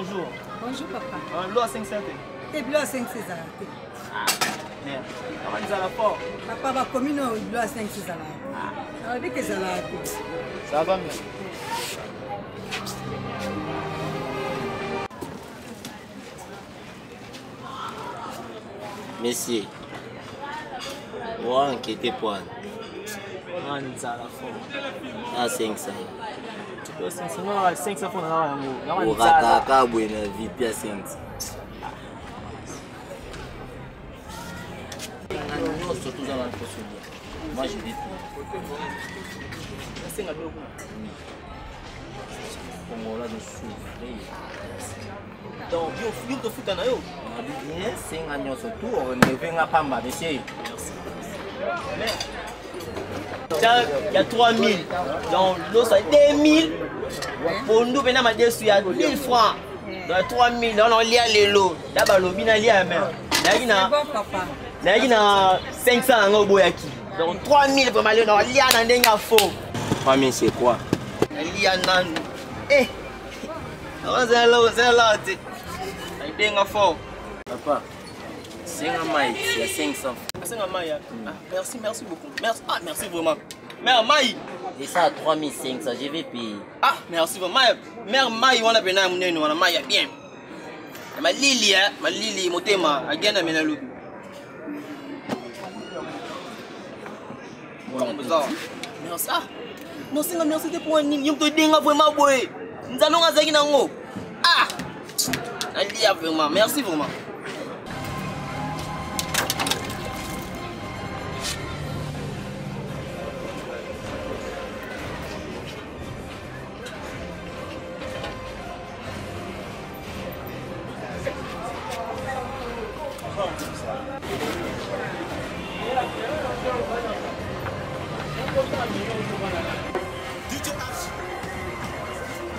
bonjour. Bonjour papa. L'eau à 5 cents. Et l'eau à 5 c'est ça. Merde. Comment ils allaient fort? Papa va commune l'eau à 5 c'est ça. Ah, avec que ça là. Ça va bien. Messieurs, on va enquêter pour On ils allaient fort. à 500. Tu peux 500. Non, 500 pour nous. On va à Buena VIP à 500. Surtout dans la procédure. Moi, je vais C'est un peu. on va souffrir. Donc, il faut foutre en haut. Bien, 5 ans surtout, on ne vient pas mal, monsieur. Il y a 3000. Donc, l'eau, ça a 2000. Pour nous, maintenant, il y a 1000 francs. Donc, 3000. On a lié les lots. D'abord, l'eau, lié à même. C'est bon papa. Il y a 500 en Boyaki. Donc 3000 pour m'aller dans l'IA dans des faux. 3000 c'est quoi? L'IA dans. Eh! C'est là. Des faux. Papa, 5 maïs, c'est 500. C'est un maïs. Merci beaucoup. Merci vraiment. Mère Maï. Et ça à 3500, je vais payer. Ah, merci vraiment. Mère Maï, on a bien amené nous, on a Maï bien. Ma Lily, mon thème, à Gana Menalou. Merci. Ah, merci pour un nid. Tu dis vraiment boy. Nous allons à Zaginango. Ah, vraiment. Merci vraiment.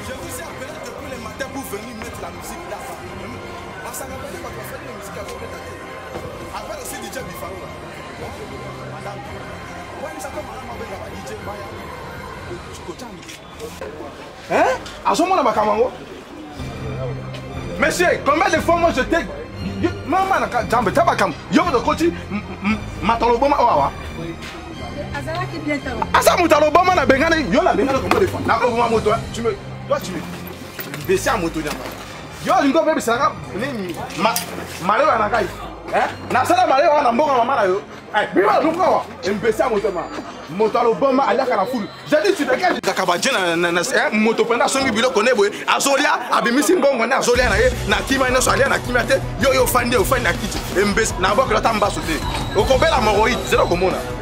Je vous ai appelé depuis le matin pour venir mettre la musique là-bas. On s'en rappelle quand on fait la musique à côté de après aussi DJ Bifaro là. Madame. Ouais, ça comme madame avec la DJ Maya. Hein? À ce moment-là, ma camarade. Monsieur, combien de fois moi je t'ai. Maman, jambe, tabakam. Yo, de côté, Mataloboma, Owa. Azara qui bien tard. Asa Mataloboma, na Bengane, yo la Bengane, comment de fois? Na Obama moto, tu me. Toi, tu me. Baisser à moto, yo, lingo, baby, ça va. Malé, on a caillé. Hein? Na sala malé, on a bon maman là, yo. Eh, biwa, nous quoi? Baisser à moto, Mataloboma, à la foule. J'ai dit, tu te caches. Kakabadjena, moto, pendant son bilo, connaît, Azolia, Abimisi, bon, on a Azolia, na Kima, na Solia, na Kimate, yo, Fandi, na Kiti. Mbes, na Bok, la Tamba, sauté. Au complet, la Moroïde, c'est là comme on a.